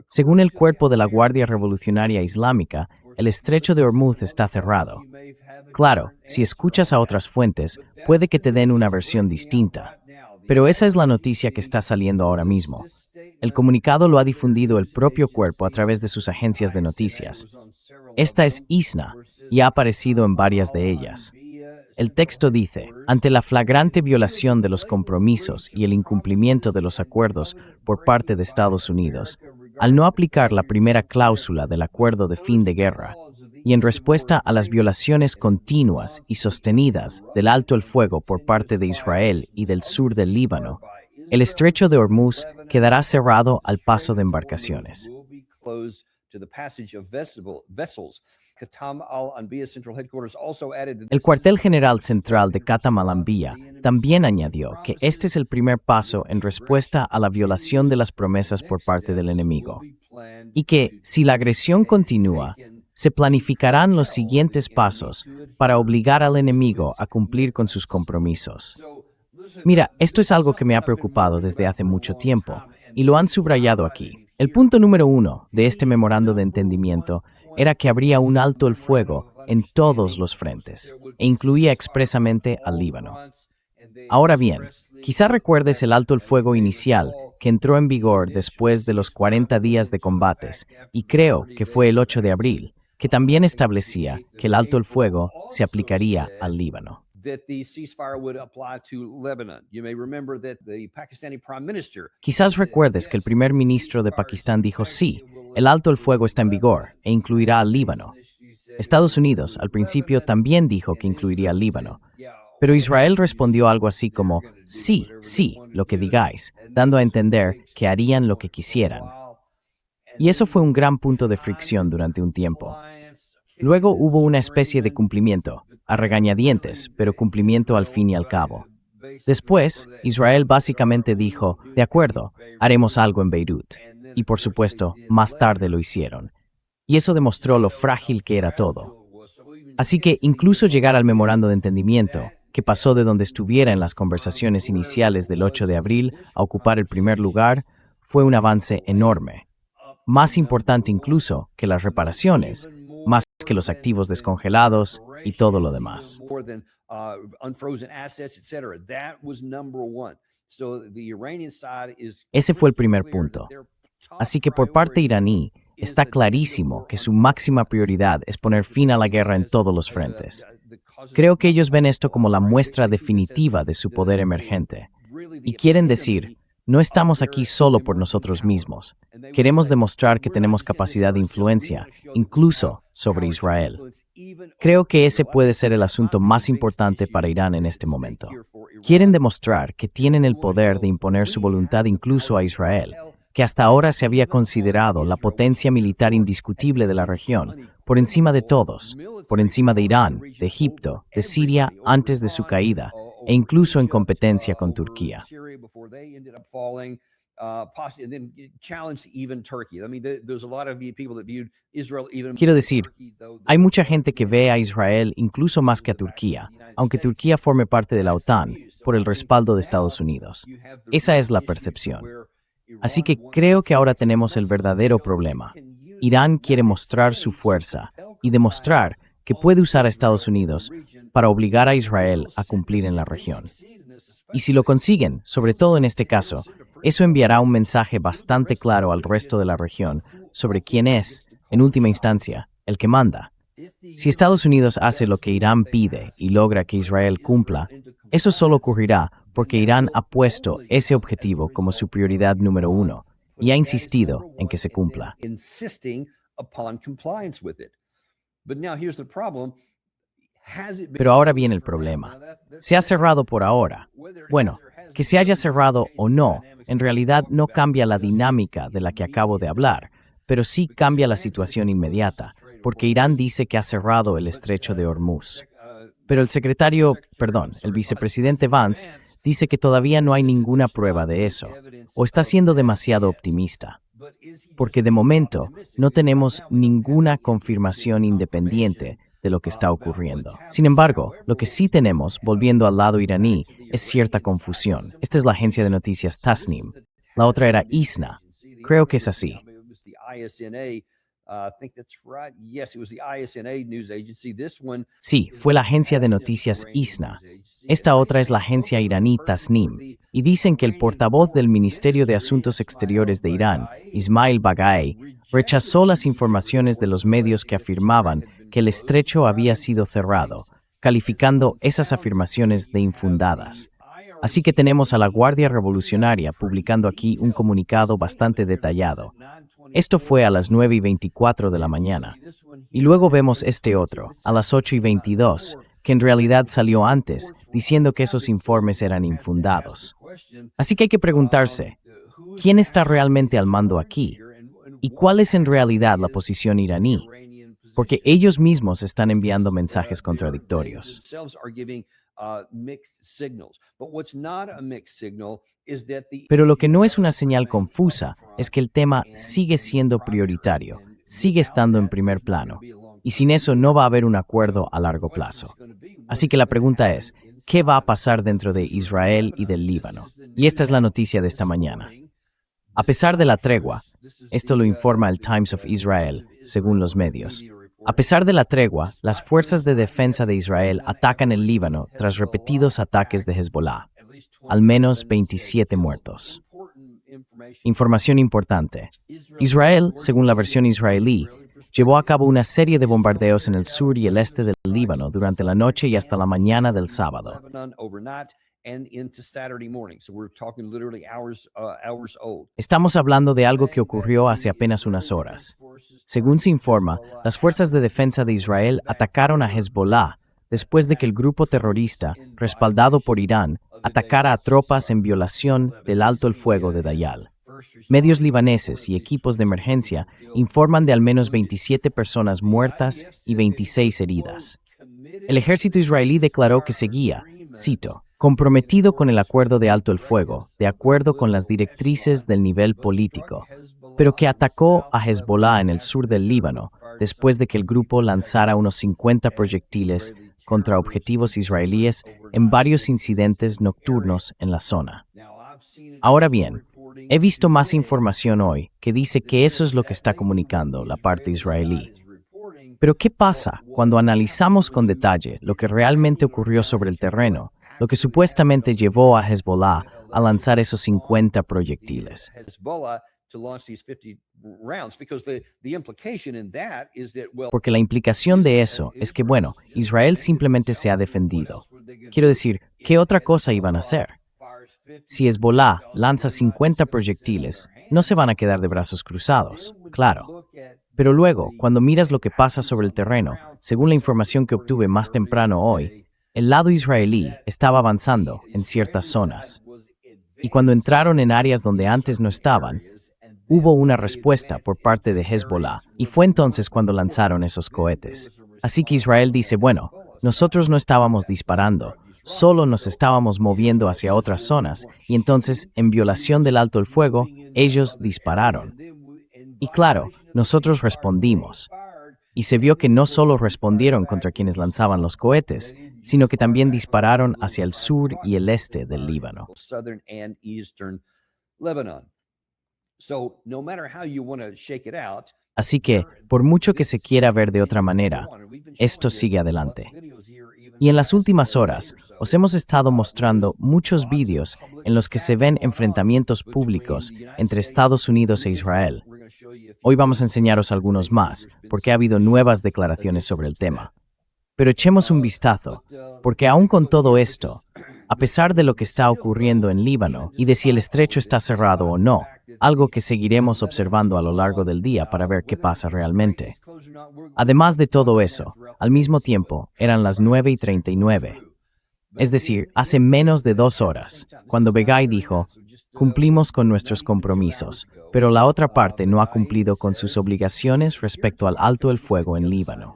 Según el cuerpo de la Guardia Revolucionaria Islámica, el estrecho de Hormuz está cerrado. Claro, si escuchas a otras fuentes, puede que te den una versión distinta. Pero esa es la noticia que está saliendo ahora mismo. El comunicado lo ha difundido el propio cuerpo a través de sus agencias de noticias. Esta es ISNA y ha aparecido en varias de ellas. El texto dice: ante la flagrante violación de los compromisos y el incumplimiento de los acuerdos por parte de Estados Unidos, al no aplicar la primera cláusula del acuerdo de fin de guerra, y en respuesta a las violaciones continuas y sostenidas del alto el fuego por parte de Israel y del sur del Líbano, el estrecho de Hormuz quedará cerrado al paso de embarcaciones. El cuartel general central de Qatam al-Anbiya también añadió que este es el primer paso en respuesta a la violación de las promesas por parte del enemigo, y que, si la agresión continúa, se planificarán los siguientes pasos para obligar al enemigo a cumplir con sus compromisos. Mira, esto es algo que me ha preocupado desde hace mucho tiempo, y lo han subrayado aquí. El punto número 1 de este memorando de entendimiento era que habría un alto el fuego en todos los frentes, e incluía expresamente al Líbano. Ahora bien, quizá recuerdes el alto el fuego inicial que entró en vigor después de los 40 días de combates, y creo que fue el 8 de abril, que también establecía que el alto el fuego se aplicaría al Líbano. Quizás recuerdes que el primer ministro de Pakistán dijo sí, el alto el fuego está en vigor e incluirá al Líbano. Estados Unidos al principio también dijo que incluiría al Líbano, pero Israel respondió algo así como sí, lo que digáis, dando a entender que harían lo que quisieran. Y eso fue un gran punto de fricción durante un tiempo. Luego hubo una especie de cumplimiento, a regañadientes, pero cumplimiento al fin y al cabo. Después, Israel básicamente dijo, de acuerdo, haremos algo en Beirut. Y por supuesto, más tarde lo hicieron. Y eso demostró lo frágil que era todo. Así que incluso llegar al memorando de entendimiento, que pasó de donde estuviera en las conversaciones iniciales del 8 de abril a ocupar el primer lugar, fue un avance enorme. Más importante incluso que las reparaciones, más que los activos descongelados y todo lo demás. Ese fue el primer punto. Así que por parte iraní, está clarísimo que su máxima prioridad es poner fin a la guerra en todos los frentes. Creo que ellos ven esto como la muestra definitiva de su poder emergente. Y quieren decir, no estamos aquí solo por nosotros mismos. Queremos demostrar que tenemos capacidad de influencia, incluso sobre Israel. Creo que ese puede ser el asunto más importante para Irán en este momento. Quieren demostrar que tienen el poder de imponer su voluntad incluso a Israel, que hasta ahora se había considerado la potencia militar indiscutible de la región, por encima de todos, por encima de Irán, de Egipto, de Siria antes de su caída, e incluso en competencia con Turquía. Quiero decir, hay mucha gente que ve a Israel incluso más que a Turquía, aunque Turquía forme parte de la OTAN, por el respaldo de Estados Unidos. Esa es la percepción. Así que creo que ahora tenemos el verdadero problema. Irán quiere mostrar su fuerza y demostrar que puede usar a Estados Unidos para obligar a Israel a cumplir en la región. Y si lo consiguen, sobre todo en este caso, eso enviará un mensaje bastante claro al resto de la región sobre quién es, en última instancia, el que manda. Si Estados Unidos hace lo que Irán pide y logra que Israel cumpla, eso solo ocurrirá porque Irán ha puesto ese objetivo como su prioridad número 1 y ha insistido en que se cumpla. Pero ahora viene el problema. Se ha cerrado por ahora. Bueno, que se haya cerrado o no, en realidad no cambia la dinámica de la que acabo de hablar, pero sí cambia la situación inmediata, porque Irán dice que ha cerrado el estrecho de Hormuz. Pero el vicepresidente Vance dice que todavía no hay ninguna prueba de eso, o está siendo demasiado optimista. Porque de momento no tenemos ninguna confirmación independiente de lo que está ocurriendo. Sin embargo, lo que sí tenemos, volviendo al lado iraní, es cierta confusión. Esta es la agencia de noticias Tasnim. La otra era ISNA. Creo que es así. Sí, fue la agencia de noticias ISNA. Esta otra es la agencia iraní Tasnim, y dicen que el portavoz del Ministerio de Asuntos Exteriores de Irán, Ismail Baghai, rechazó las informaciones de los medios que afirmaban que el estrecho había sido cerrado, calificando esas afirmaciones de infundadas. Así que tenemos a la Guardia Revolucionaria publicando aquí un comunicado bastante detallado. Esto fue a las 9:24 de la mañana. Y luego vemos este otro, a las 8:22, que en realidad salió antes, diciendo que esos informes eran infundados. Así que hay que preguntarse, ¿quién está realmente al mando aquí? ¿Y cuál es en realidad la posición iraní? Porque ellos mismos están enviando mensajes contradictorios. Pero lo que no es una señal confusa es que el tema sigue siendo prioritario, sigue estando en primer plano, y sin eso no va a haber un acuerdo a largo plazo. Así que la pregunta es, ¿qué va a pasar dentro de Israel y del Líbano? Y esta es la noticia de esta mañana. A pesar de la tregua, esto lo informa el Times of Israel, según los medios. A pesar de la tregua, las fuerzas de defensa de Israel atacan el Líbano tras repetidos ataques de Hezbollah. Al menos 27 muertos. Información importante. Israel, según la versión israelí, llevó a cabo una serie de bombardeos en el sur y el este del Líbano durante la noche y hasta la mañana del sábado. Estamos hablando de algo que ocurrió hace apenas unas horas. Según se informa, las fuerzas de defensa de Israel atacaron a Hezbollah después de que el grupo terrorista, respaldado por Irán, atacara a tropas en violación del alto el fuego de Dayal. Medios libaneses y equipos de emergencia informan de al menos 27 personas muertas y 26 heridas. El ejército israelí declaró que seguía, cito, comprometido con el acuerdo de alto el fuego, de acuerdo con las directrices del nivel político, pero que atacó a Hezbollah en el sur del Líbano después de que el grupo lanzara unos 50 proyectiles contra objetivos israelíes en varios incidentes nocturnos en la zona. Ahora bien, he visto más información hoy que dice que eso es lo que está comunicando la parte israelí. Pero ¿qué pasa cuando analizamos con detalle lo que realmente ocurrió sobre el terreno, lo que supuestamente llevó a Hezbollah a lanzar esos 50 proyectiles? Porque la implicación de eso es que, bueno, Israel simplemente se ha defendido. Quiero decir, ¿qué otra cosa iban a hacer? Si Hezbollah lanza 50 proyectiles, no se van a quedar de brazos cruzados, claro. Pero luego, cuando miras lo que pasa sobre el terreno, según la información que obtuve más temprano hoy, el lado israelí estaba avanzando en ciertas zonas. Y cuando entraron en áreas donde antes no estaban, hubo una respuesta por parte de Hezbollah, y fue entonces cuando lanzaron esos cohetes. Así que Israel dice, bueno, nosotros no estábamos disparando, solo nos estábamos moviendo hacia otras zonas, y entonces, en violación del alto el fuego, ellos dispararon. Y claro, nosotros respondimos. Y se vio que no solo respondieron contra quienes lanzaban los cohetes, sino que también dispararon hacia el sur y el este del Líbano. Así que, por mucho que se quiera ver de otra manera, esto sigue adelante. Y en las últimas horas, os hemos estado mostrando muchos vídeos en los que se ven enfrentamientos públicos entre Estados Unidos e Israel. Hoy vamos a enseñaros algunos más, porque ha habido nuevas declaraciones sobre el tema. Pero echemos un vistazo, porque aún con todo esto, a pesar de lo que está ocurriendo en Líbano y de si el estrecho está cerrado o no, algo que seguiremos observando a lo largo del día para ver qué pasa realmente. Además de todo eso, al mismo tiempo, eran las 9:39. Es decir, hace menos de 2 horas, cuando Baghai dijo, cumplimos con nuestros compromisos, pero la otra parte no ha cumplido con sus obligaciones respecto al alto el fuego en Líbano.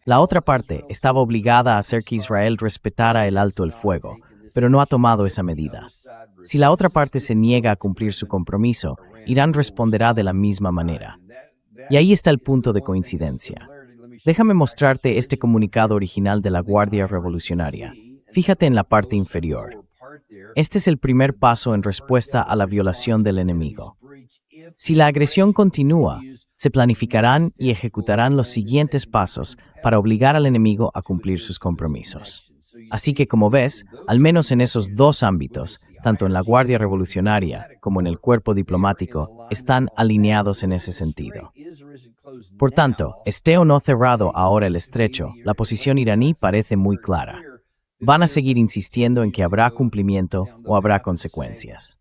La otra parte estaba obligada a hacer que Israel respetara el alto el fuego, pero no ha tomado esa medida. Si la otra parte se niega a cumplir su compromiso, Irán responderá de la misma manera. Y ahí está el punto de coincidencia. Déjame mostrarte este comunicado original de la Guardia Revolucionaria. Fíjate en la parte inferior. Este es el primer paso en respuesta a la violación del enemigo. Si la agresión continúa, se planificarán y ejecutarán los siguientes pasos para obligar al enemigo a cumplir sus compromisos. Así que, como ves, al menos en esos dos ámbitos, tanto en la Guardia Revolucionaria como en el cuerpo diplomático, están alineados en ese sentido. Por tanto, esté o no cerrado ahora el estrecho, la posición iraní parece muy clara. Van a seguir insistiendo en que habrá cumplimiento o habrá consecuencias.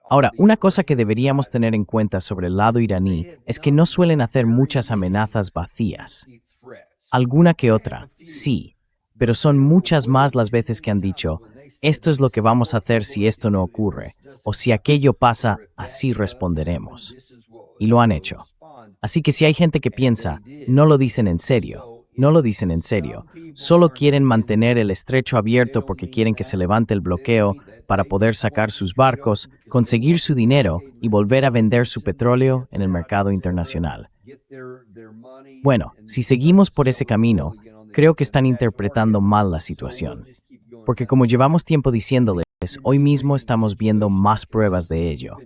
Ahora, una cosa que deberíamos tener en cuenta sobre el lado iraní es que no suelen hacer muchas amenazas vacías. Alguna que otra, sí, pero son muchas más las veces que han dicho, esto es lo que vamos a hacer si esto no ocurre, o si aquello pasa, así responderemos. Y lo han hecho. Así que si hay gente que piensa, no lo dicen en serio, solo quieren mantener el estrecho abierto porque quieren que se levante el bloqueo para poder sacar sus barcos, conseguir su dinero y volver a vender su petróleo en el mercado internacional. Bueno, si seguimos por ese camino, creo que están interpretando mal la situación. Porque como llevamos tiempo diciéndoles, hoy mismo estamos viendo más pruebas de ello.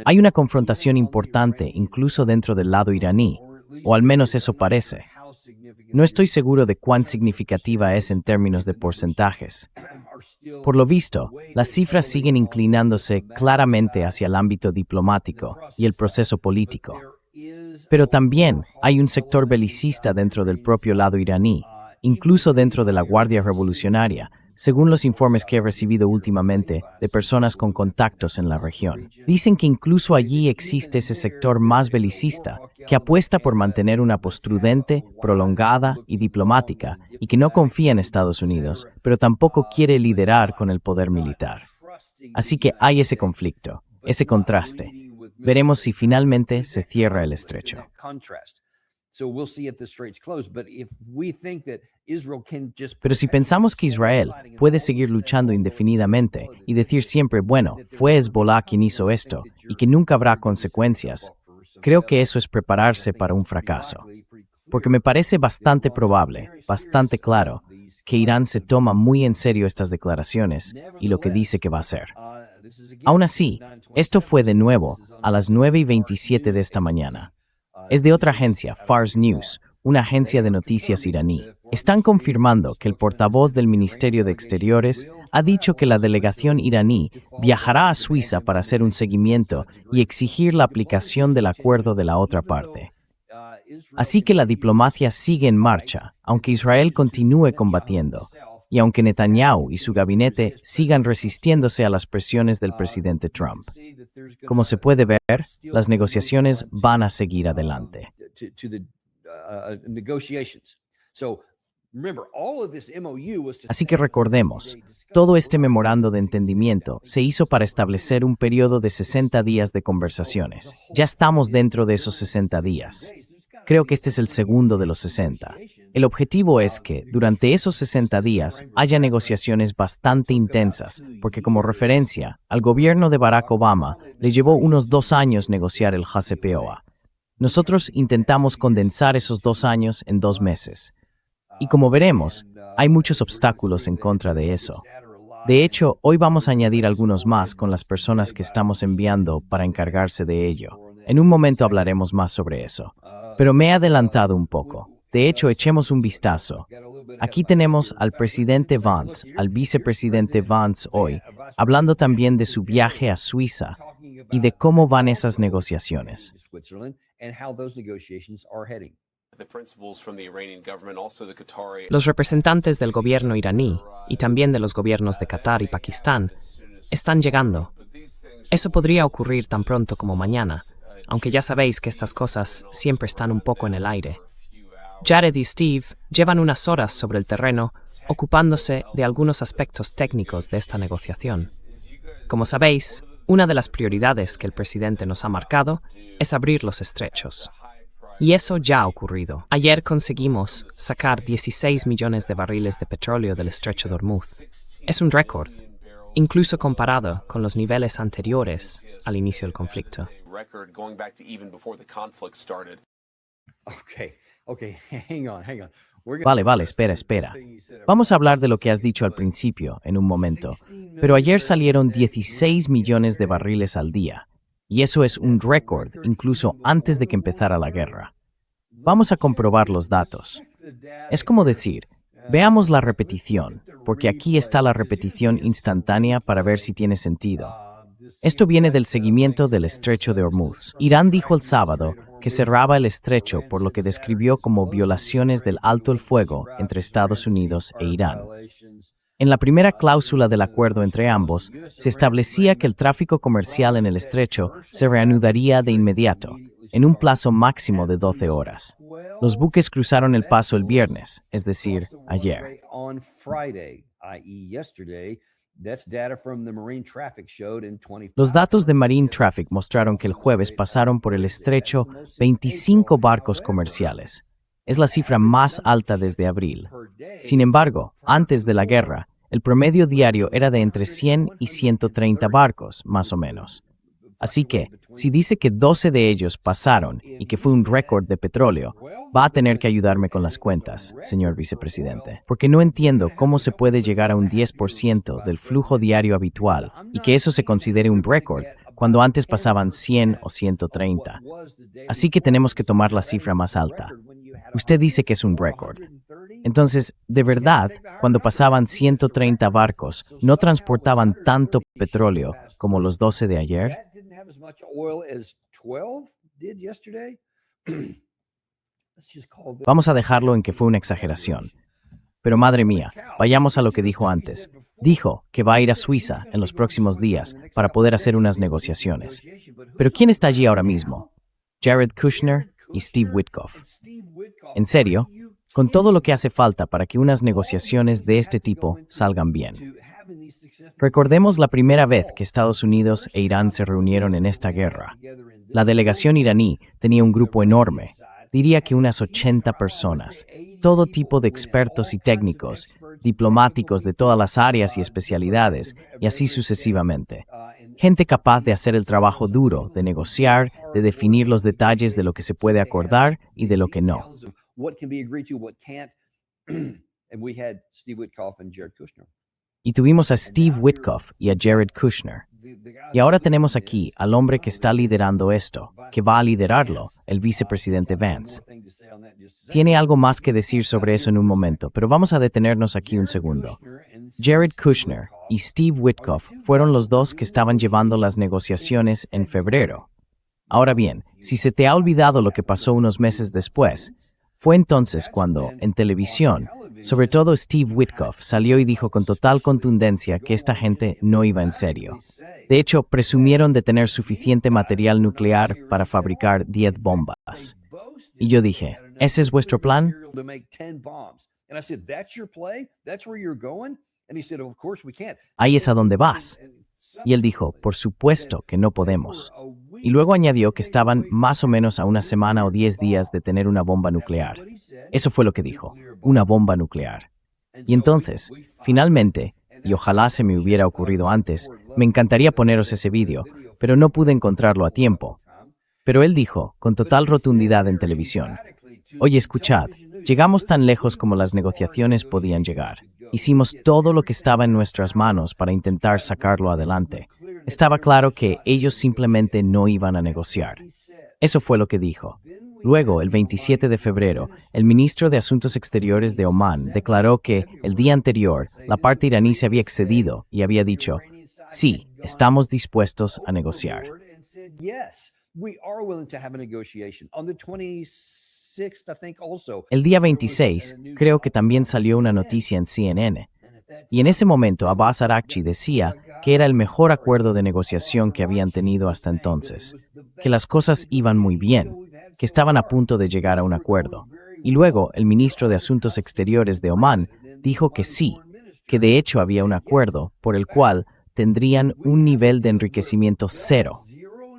Hay una confrontación importante incluso dentro del lado iraní, o al menos eso parece. No estoy seguro de cuán significativa es en términos de porcentajes. Por lo visto, las cifras siguen inclinándose claramente hacia el ámbito diplomático y el proceso político. Pero también hay un sector belicista dentro del propio lado iraní, incluso dentro de la Guardia Revolucionaria, según los informes que he recibido últimamente de personas con contactos en la región. Dicen que incluso allí existe ese sector más belicista, que apuesta por mantener una postura prudente, prolongada y diplomática, y que no confía en Estados Unidos, pero tampoco quiere liderar con el poder militar. Así que hay ese conflicto, ese contraste. Veremos si finalmente se cierra el estrecho. Pero si pensamos que Israel puede seguir luchando indefinidamente y decir siempre, bueno, fue Hezbollah quien hizo esto y que nunca habrá consecuencias, creo que eso es prepararse para un fracaso. Porque me parece bastante probable, bastante claro, que Irán se toma muy en serio estas declaraciones y lo que dice que va a hacer. Aún así, esto fue de nuevo a las 9:27 de esta mañana. Es de otra agencia, Fars News, una agencia de noticias iraní. Están confirmando que el portavoz del Ministerio de Exteriores ha dicho que la delegación iraní viajará a Suiza para hacer un seguimiento y exigir la aplicación del acuerdo de la otra parte. Así que la diplomacia sigue en marcha, aunque Israel continúe combatiendo, y aunque Netanyahu y su gabinete sigan resistiéndose a las presiones del presidente Trump. Como se puede ver, las negociaciones van a seguir adelante. Así que recordemos, todo este memorando de entendimiento se hizo para establecer un periodo de 60 días de conversaciones. Ya estamos dentro de esos 60 días. Creo que este es el segundo de los 60. El objetivo es que, durante esos 60 días, haya negociaciones bastante intensas, porque como referencia, al gobierno de Barack Obama le llevó unos 2 años negociar el JCPOA. Nosotros intentamos condensar esos 2 años en 2 meses. Y como veremos, hay muchos obstáculos en contra de eso. De hecho, hoy vamos a añadir algunos más con las personas que estamos enviando para encargarse de ello. En un momento hablaremos más sobre eso. Pero me he adelantado un poco. De hecho, echemos un vistazo. Aquí tenemos al presidente Vance, al vicepresidente Vance hoy, hablando también de su viaje a Suiza y de cómo van esas negociaciones. Los representantes del gobierno iraní y también de los gobiernos de Qatar y Pakistán están llegando. Eso podría ocurrir tan pronto como mañana, aunque ya sabéis que estas cosas siempre están un poco en el aire. Jared y Steve llevan unas horas sobre el terreno ocupándose de algunos aspectos técnicos de esta negociación. Como sabéis, una de las prioridades que el presidente nos ha marcado es abrir los estrechos. Y eso ya ha ocurrido. Ayer conseguimos sacar 16 millones de barriles de petróleo del estrecho de Hormuz. Es un récord. incluso comparado con los niveles anteriores al inicio del conflicto. Vale, espera. Vamos a hablar de lo que has dicho al principio, en un momento. Pero ayer salieron 16 millones de barriles al día. Y eso es un récord, incluso antes de que empezara la guerra. Vamos a comprobar los datos. Es como decir, veamos la repetición, porque aquí está la repetición instantánea para ver si tiene sentido. Esto viene del seguimiento del estrecho de Hormuz. Irán dijo el sábado que cerraba el estrecho por lo que describió como violaciones del alto el fuego entre Estados Unidos e Irán. En la primera cláusula del acuerdo entre ambos, se establecía que el tráfico comercial en el estrecho se reanudaría de inmediato, en un plazo máximo de 12 horas. Los buques cruzaron el paso el viernes, es decir, ayer. Los datos de Marine Traffic mostraron que el jueves pasaron por el estrecho 25 barcos comerciales. Es la cifra más alta desde abril. Sin embargo, antes de la guerra, el promedio diario era de entre 100 y 130 barcos, más o menos. Así que, si dice que 12 de ellos pasaron y que fue un récord de petróleo, va a tener que ayudarme con las cuentas, señor vicepresidente, porque no entiendo cómo se puede llegar a un 10% del flujo diario habitual y que eso se considere un récord cuando antes pasaban 100 o 130. Así que tenemos que tomar la cifra más alta. Usted dice que es un récord. Entonces, de verdad, cuando pasaban 130 barcos, ¿no transportaban tanto petróleo como los 12 de ayer? Vamos a dejarlo en que fue una exageración. Pero madre mía, vayamos a lo que dijo antes. Dijo que va a ir a Suiza en los próximos días para poder hacer unas negociaciones. Pero ¿quién está allí ahora mismo? Jared Kushner y Steve Witkoff. En serio, con todo lo que hace falta para que unas negociaciones de este tipo salgan bien. Recordemos la primera vez que Estados Unidos e Irán se reunieron en esta guerra. La delegación iraní tenía un grupo enorme, diría que unas 80 personas, todo tipo de expertos y técnicos, diplomáticos de todas las áreas y especialidades, y así sucesivamente. Gente capaz de hacer el trabajo duro, de negociar, de definir los detalles de lo que se puede acordar y de lo que no. Y tuvimos a Steve Witkoff y a Jared Kushner. Y ahora tenemos aquí al hombre que está liderando esto, que va a liderarlo, el vicepresidente Vance. Tiene algo más que decir sobre eso en un momento, pero vamos a detenernos aquí un segundo. Jared Kushner y Steve Witkoff fueron los dos que estaban llevando las negociaciones en febrero. Ahora bien, si se te ha olvidado lo que pasó unos meses después, fue entonces cuando, en televisión, sobre todo Steve Witkoff salió y dijo con total contundencia que esta gente no iba en serio. De hecho, presumieron de tener suficiente material nuclear para fabricar 10 bombas. Y yo dije, ¿ese es vuestro plan? Ahí es a donde vas. Y él dijo, por supuesto que no podemos. Y luego añadió que estaban más o menos a una semana o 10 días de tener una bomba nuclear. Eso fue lo que dijo, una bomba nuclear. Y entonces, finalmente, y ojalá se me hubiera ocurrido antes, me encantaría poneros ese vídeo, pero no pude encontrarlo a tiempo. Pero él dijo, con total rotundidad en televisión, oye, escuchad, llegamos tan lejos como las negociaciones podían llegar. Hicimos todo lo que estaba en nuestras manos para intentar sacarlo adelante. Estaba claro que ellos simplemente no iban a negociar. Eso fue lo que dijo. Luego, el 27 de febrero, el ministro de Asuntos Exteriores de Omán declaró que, el día anterior, la parte iraní se había excedido y había dicho, sí, estamos dispuestos a negociar. El día 26, creo que también salió una noticia en CNN. Y en ese momento Abbas Araghchi decía que era el mejor acuerdo de negociación que habían tenido hasta entonces, que las cosas iban muy bien, que estaban a punto de llegar a un acuerdo. Y luego el ministro de Asuntos Exteriores de Omán dijo que sí, que de hecho había un acuerdo por el cual tendrían un nivel de enriquecimiento cero.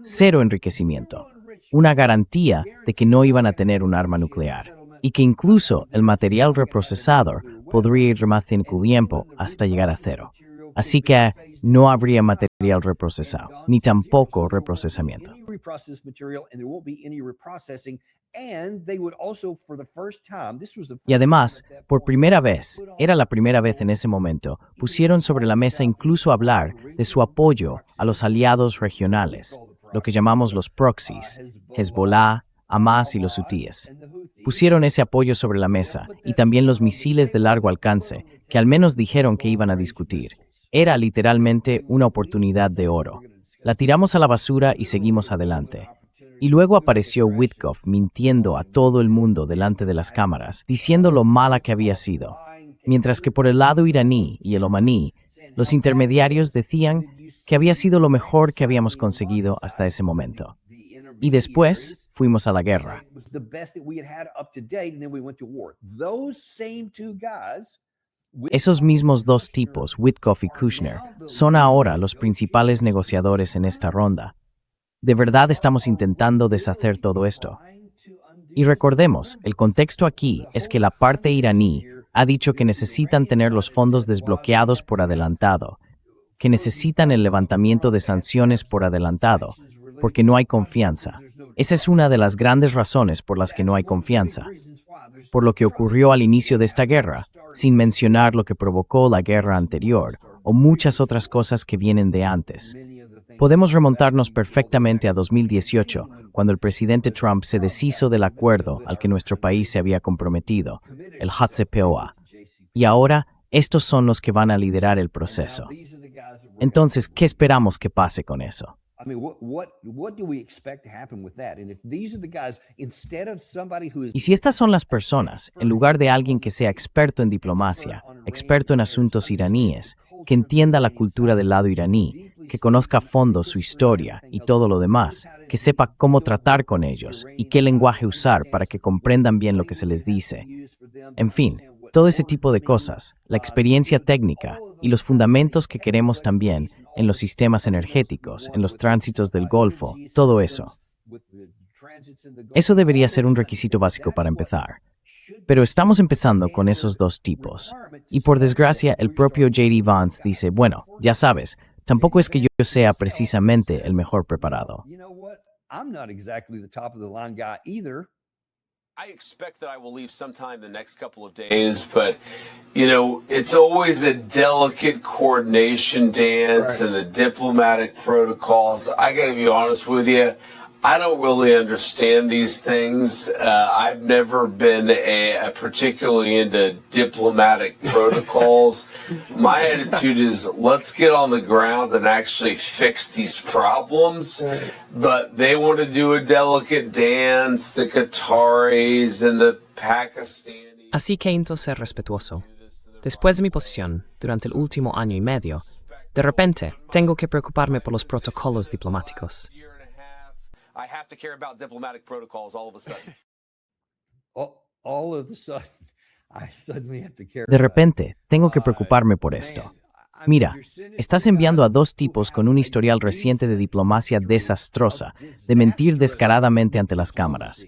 Cero enriquecimiento. Una garantía de que no iban a tener un arma nuclear. Y que incluso el material reprocesado podría ir más tiempo hasta llegar a cero. Así que no habría material reprocesado, ni tampoco reprocesamiento. Y además, por primera vez, era la primera vez en ese momento, pusieron sobre la mesa incluso hablar de su apoyo a los aliados regionales, lo que llamamos los proxies, Hezbollah, Hamas y los hutíes. Pusieron ese apoyo sobre la mesa y también los misiles de largo alcance, que al menos dijeron que iban a discutir. Era literalmente una oportunidad de oro. La tiramos a la basura y seguimos adelante. Y luego apareció Witkoff mintiendo a todo el mundo delante de las cámaras, diciendo lo mala que había sido. Mientras que por el lado iraní y el omaní, los intermediarios decían que había sido lo mejor que habíamos conseguido hasta ese momento. Y después fuimos a la guerra. Esos mismos dos tipos, Witkoff y Kushner, son ahora los principales negociadores en esta ronda. De verdad estamos intentando deshacer todo esto. Y recordemos, el contexto aquí es que la parte iraní ha dicho que necesitan tener los fondos desbloqueados por adelantado, que necesitan el levantamiento de sanciones por adelantado, porque no hay confianza. Esa es una de las grandes razones por las que no hay confianza. Por lo que ocurrió al inicio de esta guerra, sin mencionar lo que provocó la guerra anterior, o muchas otras cosas que vienen de antes. Podemos remontarnos perfectamente a 2018, cuando el presidente Trump se deshizo del acuerdo al que nuestro país se había comprometido, el JCPOA. Y ahora, estos son los que van a liderar el proceso. Entonces, ¿qué esperamos que pase con eso? Y si estas son las personas, en lugar de alguien que sea experto en diplomacia, experto en asuntos iraníes, que entienda la cultura del lado iraní, que conozca a fondo su historia y todo lo demás, que sepa cómo tratar con ellos y qué lenguaje usar para que comprendan bien lo que se les dice. En fin, todo ese tipo de cosas, la experiencia técnica y los fundamentos que queremos también en los sistemas energéticos, en los tránsitos del Golfo, todo eso. Eso debería ser un requisito básico para empezar. Pero estamos empezando con esos dos tipos. Y por desgracia, el propio J.D. Vance dice, bueno, ya sabes, tampoco es que yo sea precisamente el mejor preparado. I expect that I will leave sometime the next couple of days, but, it's always a delicate coordination dance and the diplomatic protocols. I got to be honest with you. I don't really understand these things. I've never been particularly into diplomatic protocols. My attitude is let's get on the ground and actually fix these problems. But they want to do a delicate dance, the Qataris and the Pakistanis. Así que intento ser respetuoso. Después de mi posición, durante el último año y medio, de repente tengo que preocuparme por los protocolos diplomáticos. I have to care about diplomatic protocols all of a sudden. De repente, tengo que preocuparme por esto. Mira, estás enviando a dos tipos con un historial reciente de diplomacia desastrosa, de mentir descaradamente ante las cámaras.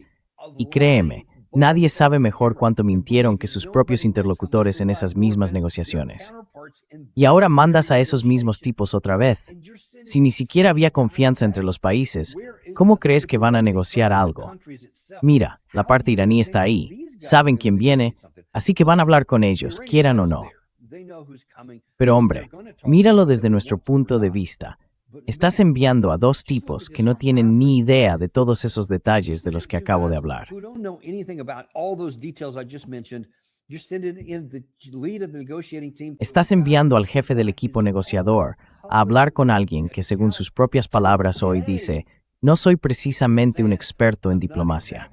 Y créeme, nadie sabe mejor cuánto mintieron que sus propios interlocutores en esas mismas negociaciones. Y ahora mandas a esos mismos tipos otra vez. Si ni siquiera había confianza entre los países, ¿cómo crees que van a negociar algo? Mira, la parte iraní está ahí, saben quién viene, así que van a hablar con ellos, quieran o no. Pero hombre, míralo desde nuestro punto de vista. Estás enviando a dos tipos que no tienen ni idea de todos esos detalles de los que acabo de hablar. Estás enviando al jefe del equipo negociador a hablar con alguien que, según sus propias palabras hoy, dice, no soy precisamente un experto en diplomacia.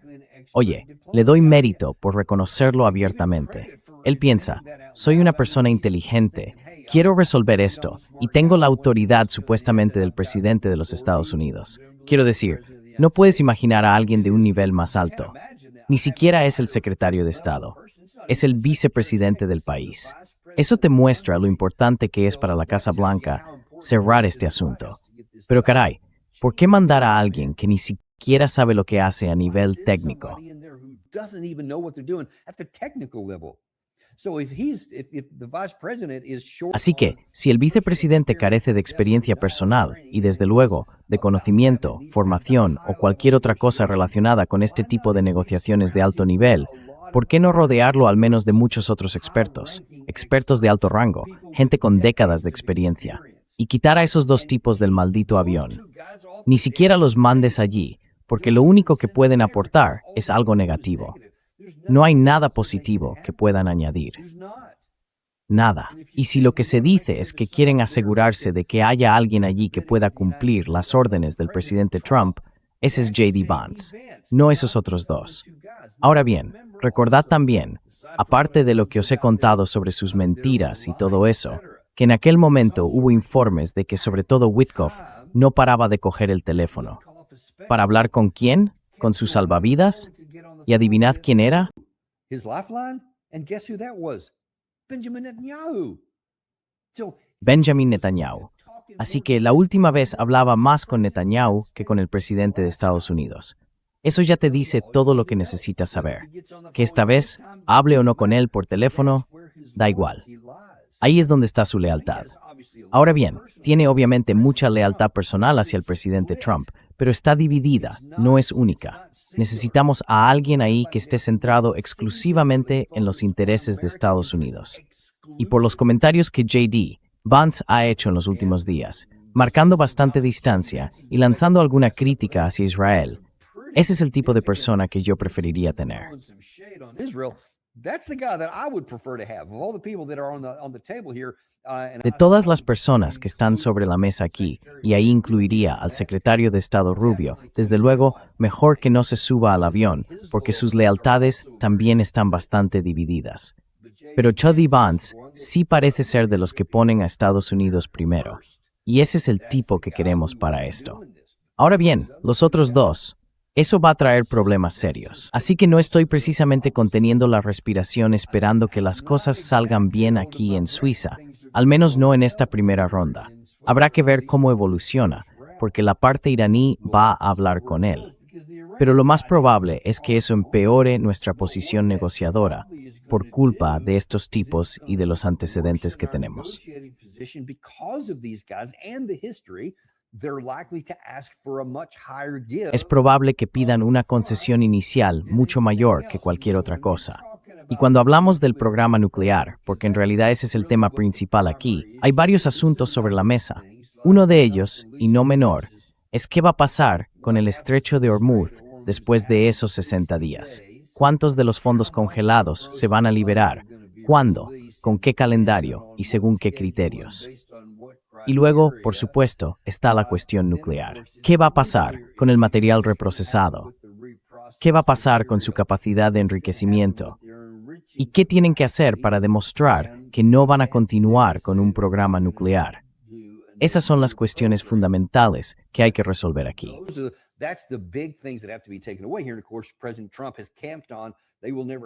Oye, le doy mérito por reconocerlo abiertamente. Él piensa, soy una persona inteligente, quiero resolver esto y tengo la autoridad supuestamente del presidente de los Estados Unidos. Quiero decir, no puedes imaginar a alguien de un nivel más alto. Ni siquiera es el secretario de Estado. Es el vicepresidente del país. Eso te muestra lo importante que es para la Casa Blanca cerrar este asunto. Pero caray, ¿por qué mandar a alguien que ni siquiera sabe lo que hace a nivel técnico? Así que, si el vicepresidente carece de experiencia personal y, desde luego, de conocimiento, formación o cualquier otra cosa relacionada con este tipo de negociaciones de alto nivel, ¿por qué no rodearlo al menos de muchos otros expertos? Expertos de alto rango, gente con décadas de experiencia. Y quitar a esos dos tipos del maldito avión. Ni siquiera los mandes allí, porque lo único que pueden aportar es algo negativo. No hay nada positivo que puedan añadir. Nada. Y si lo que se dice es que quieren asegurarse de que haya alguien allí que pueda cumplir las órdenes del presidente Trump, ese es J.D. Vance, no esos otros dos. Ahora bien, recordad también, aparte de lo que os he contado sobre sus mentiras y todo eso, que en aquel momento hubo informes de que sobre todo Witkoff no paraba de coger el teléfono. ¿Para hablar con quién? ¿Con su salvavidas? ¿Y adivinad quién era? Benjamin Netanyahu. Así que la última vez hablaba más con Netanyahu que con el presidente de Estados Unidos. Eso ya te dice todo lo que necesitas saber. Que esta vez, hable o no con él por teléfono, da igual. Ahí es donde está su lealtad. Ahora bien, tiene obviamente mucha lealtad personal hacia el presidente Trump, pero está dividida, no es única. Necesitamos a alguien ahí que esté centrado exclusivamente en los intereses de Estados Unidos. Y por los comentarios que J.D. Vance ha hecho en los últimos días, marcando bastante distancia y lanzando alguna crítica hacia Israel, ese es el tipo de persona que yo preferiría tener. De todas las personas que están sobre la mesa aquí, y ahí incluiría al secretario de Estado Rubio, desde luego, mejor que no se suba al avión, porque sus lealtades también están bastante divididas. Pero J.D. Vance sí parece ser de los que ponen a Estados Unidos primero, y ese es el tipo que queremos para esto. Ahora bien, los otros dos, eso va a traer problemas serios. Así que no estoy precisamente conteniendo la respiración esperando que las cosas salgan bien aquí en Suiza, al menos no en esta primera ronda. Habrá que ver cómo evoluciona, porque la parte iraní va a hablar con él. Pero lo más probable es que eso empeore nuestra posición negociadora, por culpa de estos tipos y de los antecedentes que tenemos. Es probable que pidan una concesión inicial mucho mayor que cualquier otra cosa. Y cuando hablamos del programa nuclear, porque en realidad ese es el tema principal aquí, hay varios asuntos sobre la mesa. Uno de ellos, y no menor, es qué va a pasar con el estrecho de Hormuz después de esos 60 días. ¿Cuántos de los fondos congelados se van a liberar? ¿Cuándo? ¿Con qué calendario? ¿Y según qué criterios? Y luego, por supuesto, está la cuestión nuclear. ¿Qué va a pasar con el material reprocesado? ¿Qué va a pasar con su capacidad de enriquecimiento? ¿Y qué tienen que hacer para demostrar que no van a continuar con un programa nuclear? Esas son las cuestiones fundamentales que hay que resolver aquí.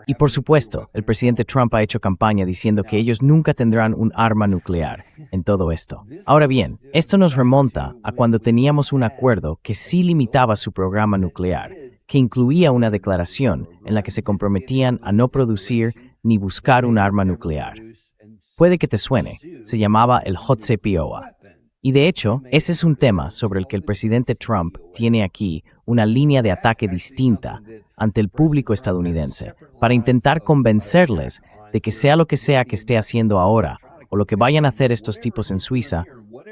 Y por supuesto, el presidente Trump ha hecho campaña diciendo que ellos nunca tendrán un arma nuclear en todo esto. Ahora bien, esto nos remonta a cuando teníamos un acuerdo que sí limitaba su programa nuclear, que incluía una declaración en la que se comprometían a no producir ni buscar un arma nuclear. Puede que te suene, se llamaba el JCPOA. Y de hecho, ese es un tema sobre el que el presidente Trump tiene aquí una línea de ataque distinta ante el público estadounidense para intentar convencerles de que sea lo que sea que esté haciendo ahora o lo que vayan a hacer estos tipos en Suiza,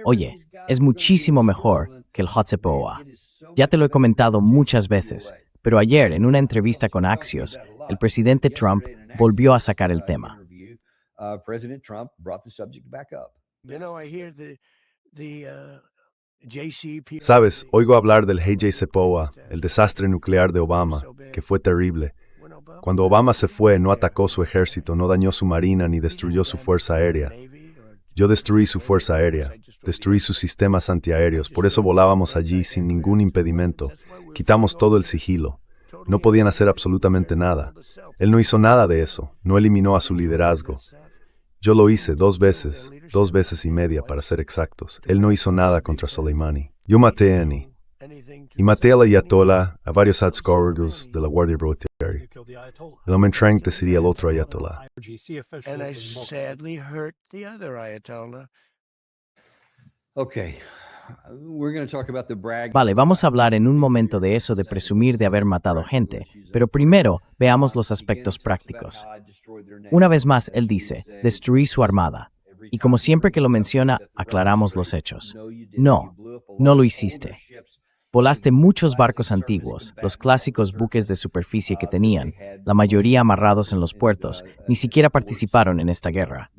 oye, es muchísimo mejor que el JCPOA. Ya te lo he comentado muchas veces, pero ayer en una entrevista con Axios, el presidente Trump volvió a sacar el tema. Sabes, oigo hablar del JCPOA, el desastre nuclear de Obama, que fue terrible. Cuando Obama se fue, no atacó su ejército, no dañó su marina ni destruyó su fuerza aérea. Yo destruí su fuerza aérea, destruí sus sistemas antiaéreos, por eso volábamos allí sin ningún impedimento. Quitamos todo el sigilo. No podían hacer absolutamente nada. Él no hizo nada de eso, no eliminó a su liderazgo. Yo lo hice 2 veces y media para ser exactos. Él no hizo nada contra Soleimani. Yo maté a Eni. Y maté al ayatollah, a varios adscargos de la Guardia Brutieri. El hombre entrante sería el otro ayatollah. And I sadly hurt the other Ayatollah. Okay. We're going to talk about the brag. Vale, vamos a hablar en un momento de eso de presumir de haber matado gente, pero primero veamos los aspectos prácticos. Una vez más, él dice, destruí su armada. Y como siempre que lo menciona, aclaramos los hechos. No, no lo hiciste. Volaste muchos barcos antiguos, los clásicos buques de superficie que tenían, la mayoría amarrados en los puertos, ni siquiera participaron en esta guerra.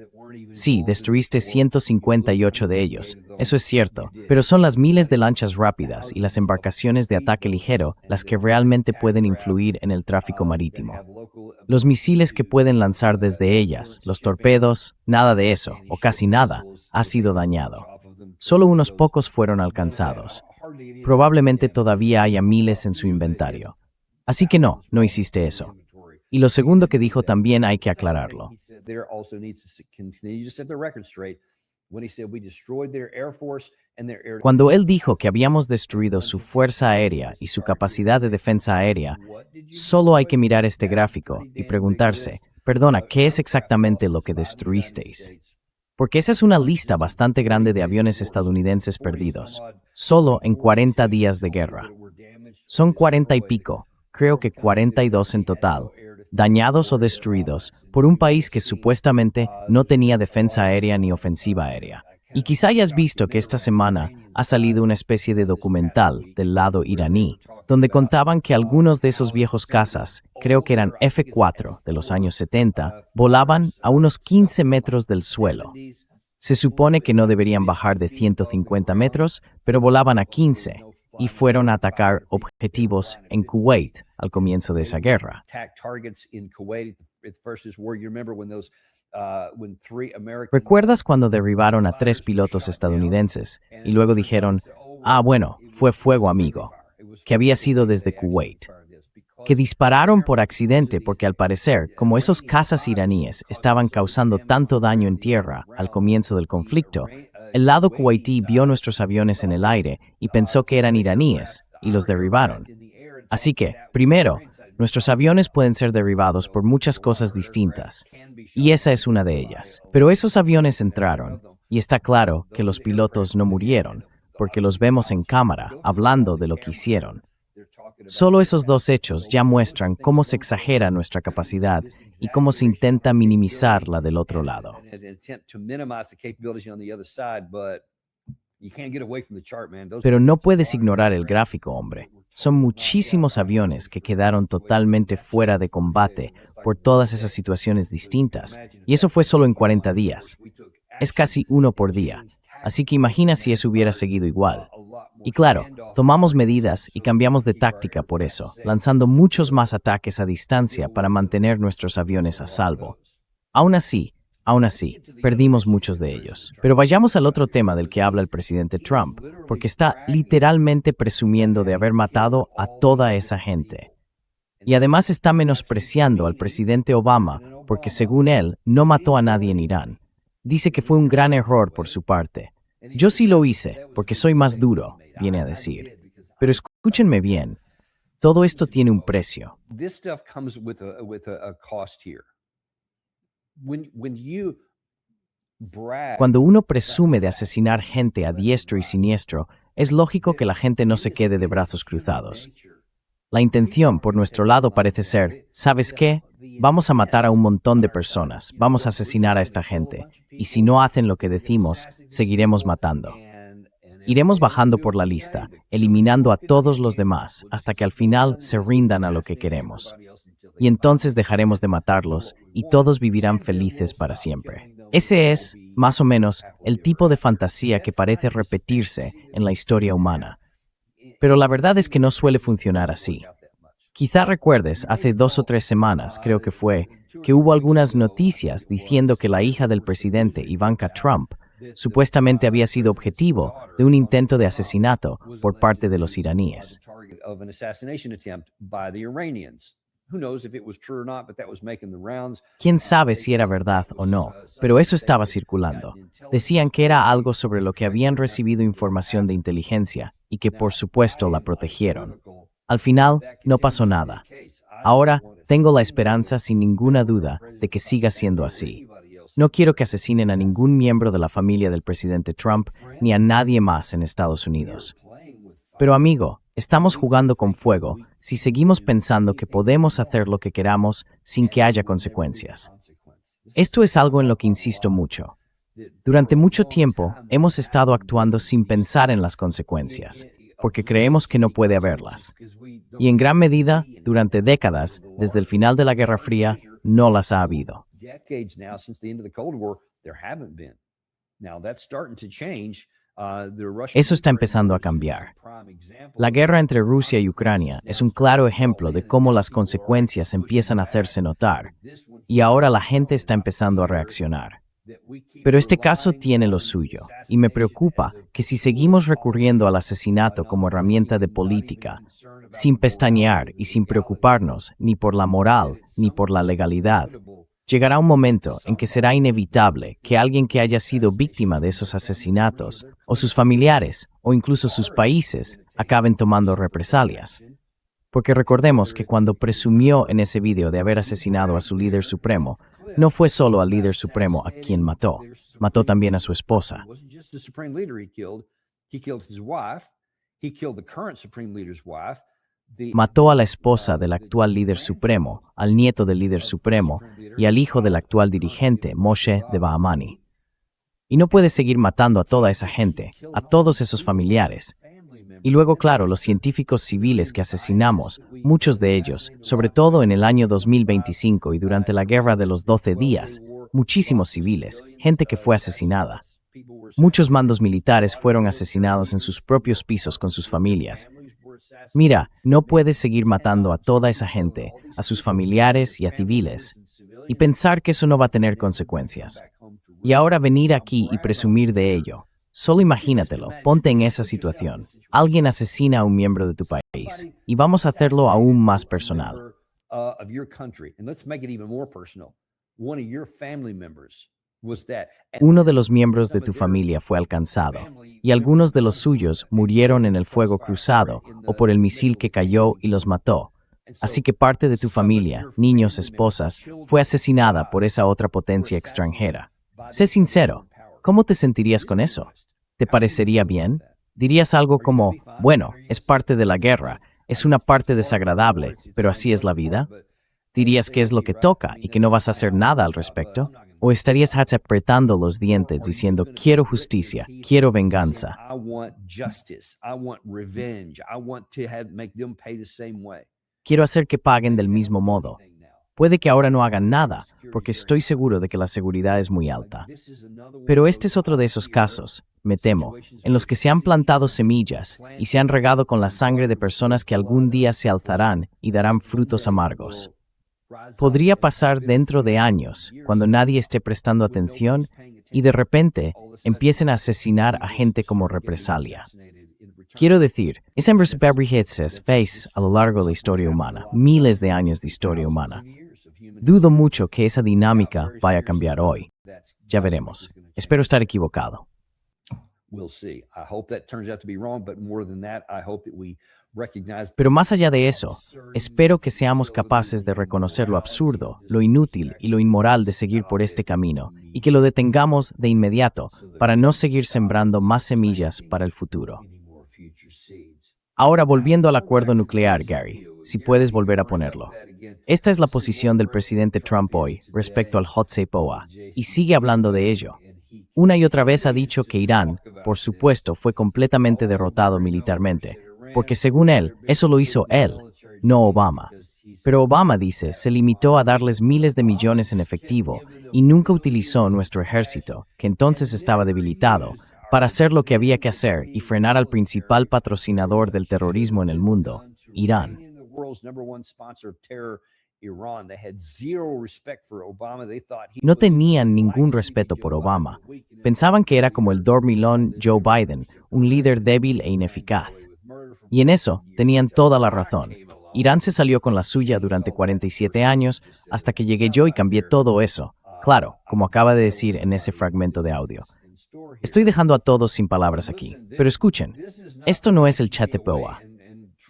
Sí, destruiste 158 de ellos, eso es cierto, pero son las miles de lanchas rápidas y las embarcaciones de ataque ligero las que realmente pueden influir en el tráfico marítimo. Los misiles que pueden lanzar desde ellas, los torpedos, nada de eso, o casi nada, ha sido dañado. Solo unos pocos fueron alcanzados. Probablemente todavía haya miles en su inventario. Así que no hiciste eso. Y lo segundo que dijo también hay que aclararlo. Cuando él dijo que habíamos destruido su fuerza aérea y su capacidad de defensa aérea, solo hay que mirar este gráfico y preguntarse, perdona, ¿qué es exactamente lo que destruisteis? Porque esa es una lista bastante grande de aviones estadounidenses perdidos, solo en 40 días de guerra. Son 40 y pico, creo que 42 en total, dañados o destruidos por un país que supuestamente no tenía defensa aérea ni ofensiva aérea. Y quizá hayas visto que esta semana ha salido una especie de documental del lado iraní, donde contaban que algunos de esos viejos cazas, creo que eran F-4 de los años 70, volaban a unos 15 metros del suelo. Se supone que no deberían bajar de 150 metros, pero volaban a 15 y fueron a atacar objetivos en Kuwait al comienzo de esa guerra. ¿Recuerdas cuando derribaron a 3 pilotos estadounidenses y luego dijeron, bueno, fue fuego amigo, que había sido desde Kuwait? Que dispararon por accidente porque al parecer, como esos cazas iraníes estaban causando tanto daño en tierra al comienzo del conflicto, el lado kuwaití vio nuestros aviones en el aire y pensó que eran iraníes y los derribaron. Así que, primero, nuestros aviones pueden ser derribados por muchas cosas distintas, y esa es una de ellas. Pero esos aviones entraron, y está claro que los pilotos no murieron, porque los vemos en cámara hablando de lo que hicieron. Solo esos dos hechos ya muestran cómo se exagera nuestra capacidad y cómo se intenta minimizar la del otro lado. Pero no puedes ignorar el gráfico, hombre. Son muchísimos aviones que quedaron totalmente fuera de combate por todas esas situaciones distintas, y eso fue solo en 40 días. Es casi uno por día, así que imagina si eso hubiera seguido igual. Y claro, tomamos medidas y cambiamos de táctica por eso, lanzando muchos más ataques a distancia para mantener nuestros aviones a salvo. Aún así, perdimos muchos de ellos. Pero vayamos al otro tema del que habla el presidente Trump, porque está literalmente presumiendo de haber matado a toda esa gente. Y además está menospreciando al presidente Obama, porque según él, no mató a nadie en Irán. Dice que fue un gran error por su parte. Yo sí lo hice, porque soy más duro, viene a decir. Pero escúchenme bien, todo esto tiene un precio. Cuando uno presume de asesinar gente a diestro y siniestro, es lógico que la gente no se quede de brazos cruzados. La intención, por nuestro lado, parece ser, ¿sabes qué? Vamos a matar a un montón de personas, vamos a asesinar a esta gente, y si no hacen lo que decimos, seguiremos matando. Iremos bajando por la lista, eliminando a todos los demás, hasta que al final se rindan a lo que queremos. Y entonces dejaremos de matarlos, y todos vivirán felices para siempre. Ese es, más o menos, el tipo de fantasía que parece repetirse en la historia humana. Pero la verdad es que no suele funcionar así. Quizá recuerdes, hace 2 o 3 semanas, creo que fue, que hubo algunas noticias diciendo que la hija del presidente, Ivanka Trump, supuestamente había sido objetivo de un intento de asesinato por parte de los iraníes. Quién sabe si era verdad o no, pero eso estaba circulando. Decían que era algo sobre lo que habían recibido información de inteligencia, y que por supuesto la protegieron. Al final, no pasó nada. Ahora, tengo la esperanza sin ninguna duda de que siga siendo así. No quiero que asesinen a ningún miembro de la familia del presidente Trump ni a nadie más en Estados Unidos. Pero amigo, estamos jugando con fuego si seguimos pensando que podemos hacer lo que queramos sin que haya consecuencias. Esto es algo en lo que insisto mucho. Durante mucho tiempo hemos estado actuando sin pensar en las consecuencias, porque creemos que no puede haberlas. Y en gran medida, durante décadas, desde el final de la Guerra Fría, no las ha habido. Eso está empezando a cambiar. La guerra entre Rusia y Ucrania es un claro ejemplo de cómo las consecuencias empiezan a hacerse notar, y ahora la gente está empezando a reaccionar. Pero este caso tiene lo suyo, y me preocupa que si seguimos recurriendo al asesinato como herramienta de política, sin pestañear y sin preocuparnos ni por la moral ni por la legalidad, llegará un momento en que será inevitable que alguien que haya sido víctima de esos asesinatos, o sus familiares, o incluso sus países, acaben tomando represalias. Porque recordemos que cuando presumió en ese video de haber asesinado a su líder supremo, no fue solo al líder supremo a quien mató, mató también a su esposa. Mató a la esposa del actual líder supremo, al nieto del líder supremo y al hijo del actual dirigente, Moshe de Bahamani. Y no puede seguir matando a toda esa gente, a todos esos familiares. Y luego, claro, los científicos civiles que asesinamos, muchos de ellos, sobre todo en el año 2025 y durante la Guerra de los 12 días, muchísimos civiles, gente que fue asesinada. Muchos mandos militares fueron asesinados en sus propios pisos con sus familias. Mira, no puedes seguir matando a toda esa gente, a sus familiares y a civiles, y pensar que eso no va a tener consecuencias. Y ahora venir aquí y presumir de ello. Solo imagínatelo, ponte en esa situación. Alguien asesina a un miembro de tu país, y vamos a hacerlo aún más personal. Uno de los miembros de tu familia fue alcanzado, y algunos de los suyos murieron en el fuego cruzado o por el misil que cayó y los mató. Así que parte de tu familia, niños, esposas, fue asesinada por esa otra potencia extranjera. Sé sincero, ¿cómo te sentirías con eso? ¿Te parecería bien? ¿Dirías algo como, bueno, es parte de la guerra, es una parte desagradable, pero así es la vida? ¿Dirías que es lo que toca y que no vas a hacer nada al respecto? ¿O estarías apretando los dientes diciendo, quiero justicia, quiero venganza? Quiero hacer que paguen del mismo modo. Puede que ahora no hagan nada, porque estoy seguro de que la seguridad es muy alta. Pero este es otro de esos casos, me temo, en los que se han plantado semillas y se han regado con la sangre de personas que algún día se alzarán y darán frutos amargos. Podría pasar dentro de años, cuando nadie esté prestando atención y de repente empiecen a asesinar a gente como represalia. Quiero decir, esa veces a lo largo de la historia humana, miles de años de historia humana. Dudo mucho que esa dinámica vaya a cambiar hoy. Ya veremos. Espero estar equivocado. Pero más allá de eso, espero que seamos capaces de reconocer lo absurdo, lo inútil y lo inmoral de seguir por este camino, y que lo detengamos de inmediato para no seguir sembrando más semillas para el futuro. Ahora, volviendo al acuerdo nuclear, Gary, si puedes volver a ponerlo. Esta es la posición del presidente Trump hoy respecto al JCPOA, y sigue hablando de ello. Una y otra vez ha dicho que Irán, por supuesto, fue completamente derrotado militarmente, porque según él, eso lo hizo él, no Obama. Pero Obama, dice, se limitó a darles miles de millones en efectivo y nunca utilizó nuestro ejército, que entonces estaba debilitado, para hacer lo que había que hacer y frenar al principal patrocinador del terrorismo en el mundo, Irán. No tenían ningún respeto por Obama. Pensaban que era como el dormilón Joe Biden, un líder débil e ineficaz. Y en eso tenían toda la razón. Irán se salió con la suya durante 47 años hasta que llegué yo y cambié todo eso. Claro, como acaba de decir en ese fragmento de audio. Estoy dejando a todos sin palabras aquí, pero escuchen, esto no es el Chatepoa.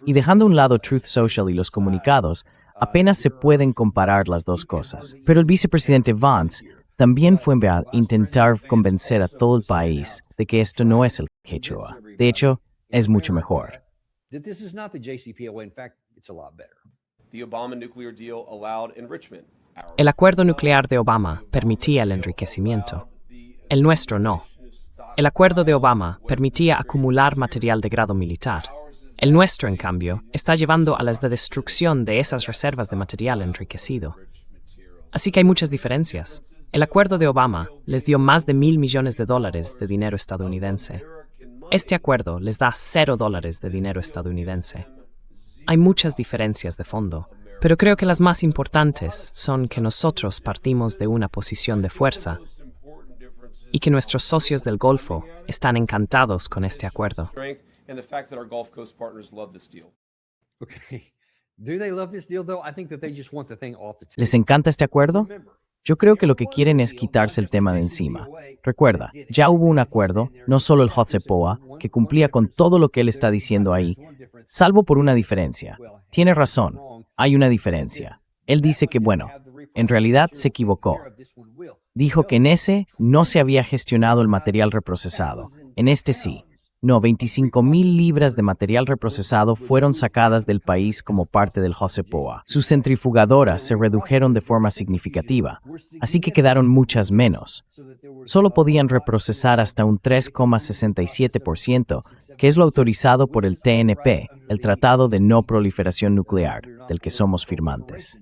Y dejando a un lado Truth Social y los comunicados, apenas se pueden comparar las dos cosas. Pero el vicepresidente Vance también fue a intentar convencer a todo el país de que esto no es el Quechua. De hecho, es mucho mejor. That this is not the JCPOA. In fact, it's a lot better. The Obama nuclear deal allowed enrichment. El acuerdo nuclear de Obama permitía el enriquecimiento. El nuestro no. El acuerdo de Obama permitía acumular material de grado militar. El nuestro, en cambio, está llevando a la destrucción de esas reservas de material enriquecido. Así que hay muchas diferencias. El acuerdo de Obama les dio más de $1,000 millones de dinero estadounidense. Este acuerdo les da $0 de dinero estadounidense. Hay muchas diferencias de fondo, pero creo que las más importantes son que nosotros partimos de una posición de fuerza y que nuestros socios del Golfo están encantados con este acuerdo. Strength and the fact that our Gulf Coast partners love this deal. Okay. Do they love this deal, though? I think that they just want the thing off the table. ¿Les encanta este acuerdo? Yo creo que lo que quieren es quitarse el tema de encima. Recuerda, ya hubo un acuerdo, no solo el JCPOA, que cumplía con todo lo que él está diciendo ahí, salvo por una diferencia. Tiene razón, hay una diferencia. Él dice que, bueno, en realidad se equivocó. Dijo que en ese no se había gestionado el material reprocesado. En este sí. No, 25,000 libras de material reprocesado fueron sacadas del país como parte del JCPOA. Sus centrifugadoras se redujeron de forma significativa, así que quedaron muchas menos. Solo podían reprocesar hasta un 3,67%, que es lo autorizado por el TNP, el Tratado de No Proliferación Nuclear, del que somos firmantes.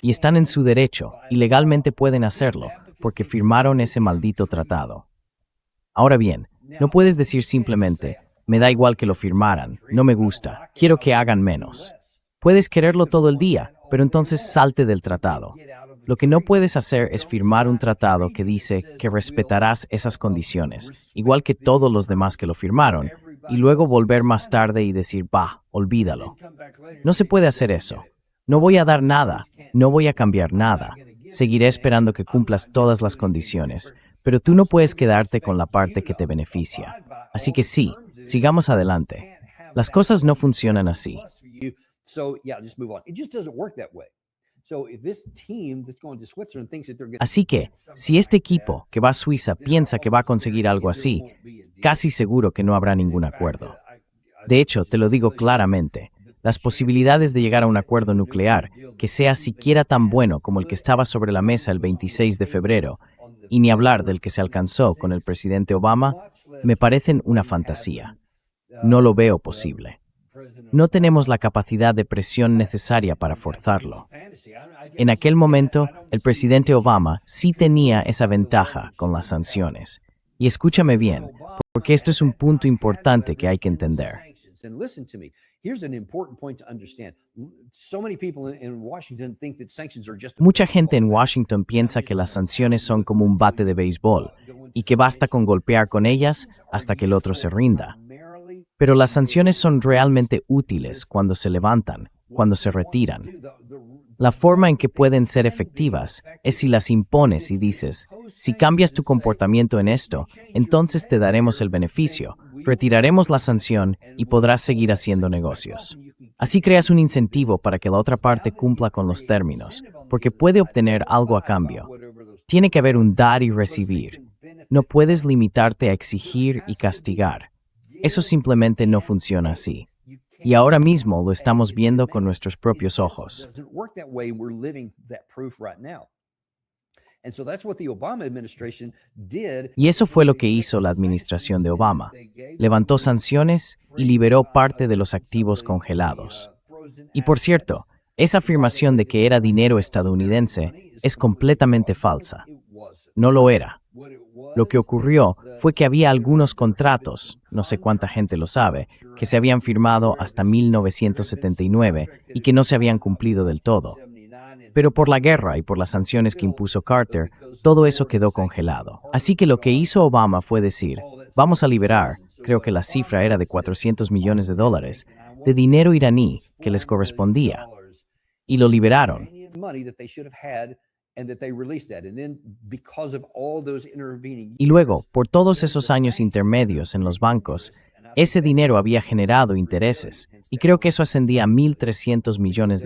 Y están en su derecho, y legalmente pueden hacerlo, porque firmaron ese maldito tratado. Ahora bien, no puedes decir simplemente, me da igual que lo firmaran, no me gusta, quiero que hagan menos. Puedes quererlo todo el día, pero entonces salte del tratado. Lo que no puedes hacer es firmar un tratado que dice que respetarás esas condiciones, igual que todos los demás que lo firmaron, y luego volver más tarde y decir, bah, olvídalo. No se puede hacer eso. No voy a dar nada, no voy a cambiar nada. Seguiré esperando que cumplas todas las condiciones, pero tú no puedes quedarte con la parte que te beneficia. Así que sí, sigamos adelante. Las cosas no funcionan así. Así que, si este equipo que va a Suiza piensa que va a conseguir algo así, casi seguro que no habrá ningún acuerdo. De hecho, te lo digo claramente, las posibilidades de llegar a un acuerdo nuclear que sea siquiera tan bueno como el que estaba sobre la mesa el 26 de febrero, y ni hablar del que se alcanzó con el presidente Obama, me parecen una fantasía. No lo veo posible. No tenemos la capacidad de presión necesaria para forzarlo. En aquel momento, el presidente Obama sí tenía esa ventaja con las sanciones. Y escúchame bien, porque esto es un punto importante que hay que entender. Mucha gente en Washington piensa que las sanciones son como un bate de béisbol y que basta con golpear con ellas hasta que el otro se rinda. Pero las sanciones son realmente útiles cuando se levantan, cuando se retiran. La forma en que pueden ser efectivas es si las impones y dices, si cambias tu comportamiento en esto, entonces te daremos el beneficio, retiraremos la sanción y podrás seguir haciendo negocios. Así creas un incentivo para que la otra parte cumpla con los términos, porque puede obtener algo a cambio. Tiene que haber un dar y recibir. No puedes limitarte a exigir y castigar. Eso simplemente no funciona así. Y ahora mismo lo estamos viendo con nuestros propios ojos. Y eso fue lo que hizo la administración de Obama. Levantó sanciones y liberó parte de los activos congelados. Y por cierto, esa afirmación de que era dinero estadounidense es completamente falsa. No lo era. Lo que ocurrió fue que había algunos contratos, no sé cuánta gente lo sabe, que se habían firmado hasta 1979 y que no se habían cumplido del todo. Pero por la guerra y por las sanciones que impuso Carter, todo eso quedó congelado. Así que lo que hizo Obama fue decir, vamos a liberar, creo que la cifra era de $400 millones, de dinero iraní que les correspondía. Y lo liberaron. Y luego, por todos esos años intermedios en los bancos, ese dinero había generado intereses, y creo que eso ascendía a $1.300 millones.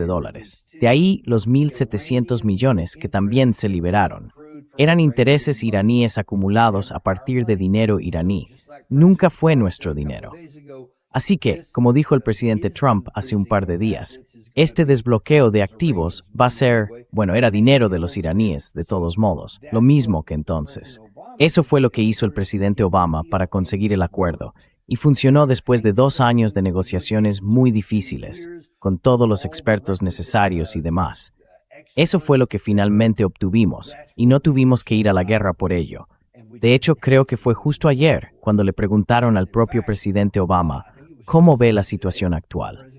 De ahí los 1.700 millones que también se liberaron. Eran intereses iraníes acumulados a partir de dinero iraní. Nunca fue nuestro dinero. Así que, como dijo el presidente Trump hace un par de días, este desbloqueo de activos va a ser, bueno, era dinero de los iraníes, de todos modos, lo mismo que entonces. Eso fue lo que hizo el presidente Obama para conseguir el acuerdo, y funcionó después de 2 años de negociaciones muy difíciles, con todos los expertos necesarios y demás. Eso fue lo que finalmente obtuvimos, y no tuvimos que ir a la guerra por ello. De hecho, creo que fue justo ayer cuando le preguntaron al propio presidente Obama cómo ve la situación actual.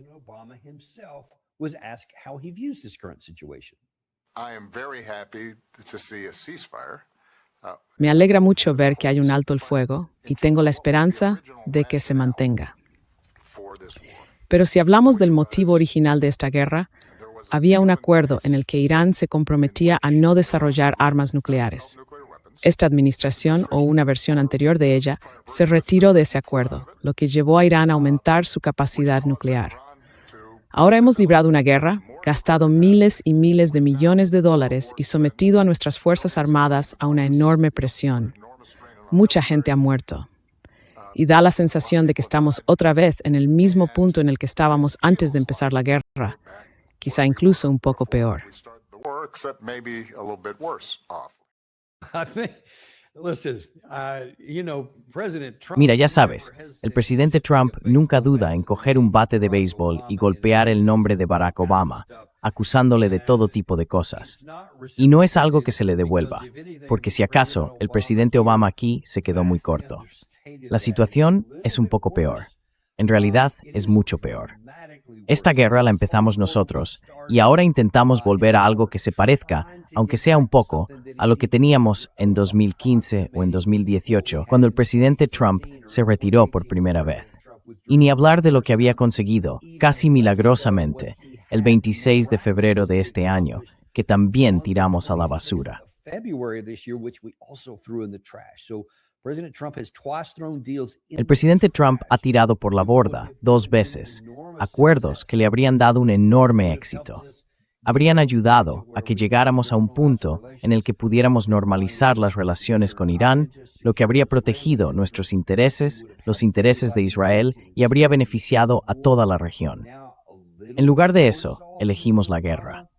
Me alegra mucho ver que hay un alto el fuego y tengo la esperanza de que se mantenga. Pero si hablamos del motivo original de esta guerra, había un acuerdo en el que Irán se comprometía a no desarrollar armas nucleares. Esta administración, o una versión anterior de ella, se retiró de ese acuerdo, lo que llevó a Irán a aumentar su capacidad nuclear. Ahora hemos librado una guerra, gastado miles y miles de millones de dólares y sometido a nuestras Fuerzas Armadas a una enorme presión. Mucha gente ha muerto. Y da la sensación de que estamos otra vez en el mismo punto en el que estábamos antes de empezar la guerra, quizá incluso un poco peor. Mira, ya sabes, el presidente Trump nunca duda en coger un bate de béisbol y golpear el nombre de Barack Obama, acusándole de todo tipo de cosas. Y no es algo que se le devuelva, porque si acaso, el presidente Obama aquí se quedó muy corto. La situación es un poco peor. En realidad, es mucho peor. Esta guerra la empezamos nosotros, y ahora intentamos volver a algo que se parezca, aunque sea un poco, a lo que teníamos en 2015 o en 2018, cuando el presidente Trump se retiró por primera vez. Y ni hablar de lo que había conseguido, casi milagrosamente, el 26 de febrero de este año, que también tiramos a la basura. El presidente Trump ha tirado por la borda 2 veces acuerdos que le habrían dado un enorme éxito. Habrían ayudado a que llegáramos a un punto en el que pudiéramos normalizar las relaciones con Irán, lo que habría protegido nuestros intereses, los intereses de Israel y habría beneficiado a toda la región. En lugar de eso, elegimos la guerra.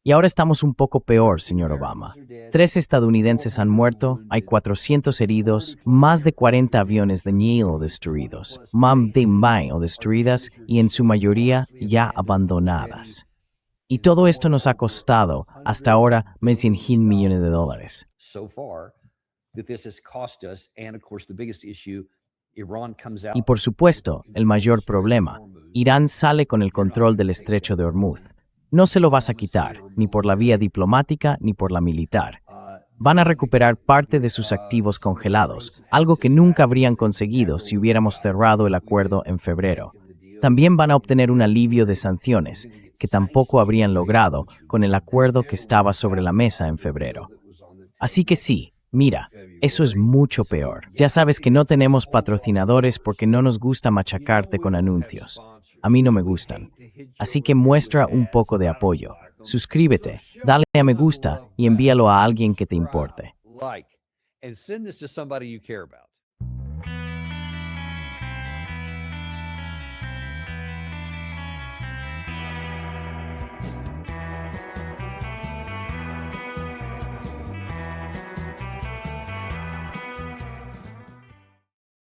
Y ahora estamos un poco peor, señor Obama. 3 estadounidenses han muerto, hay 400 heridos, más de 40 aviones de Neil destruidos, más de 1,000 destruidas y en su mayoría ya abandonadas. Y todo esto nos ha costado, hasta ahora, más de $100 millones. Y por supuesto, el mayor problema, Irán sale con el control del estrecho de Hormuz. No se lo vas a quitar, ni por la vía diplomática ni por la militar. Van a recuperar parte de sus activos congelados, algo que nunca habrían conseguido si hubiéramos cerrado el acuerdo en febrero. También van a obtener un alivio de sanciones, que tampoco habrían logrado con el acuerdo que estaba sobre la mesa en febrero. Así que sí, mira, eso es mucho peor. Ya sabes que no tenemos patrocinadores porque no nos gusta machacarte con anuncios. A mí no me gustan. Así que muestra un poco de apoyo. Suscríbete, dale a me gusta y envíalo a alguien que te importe.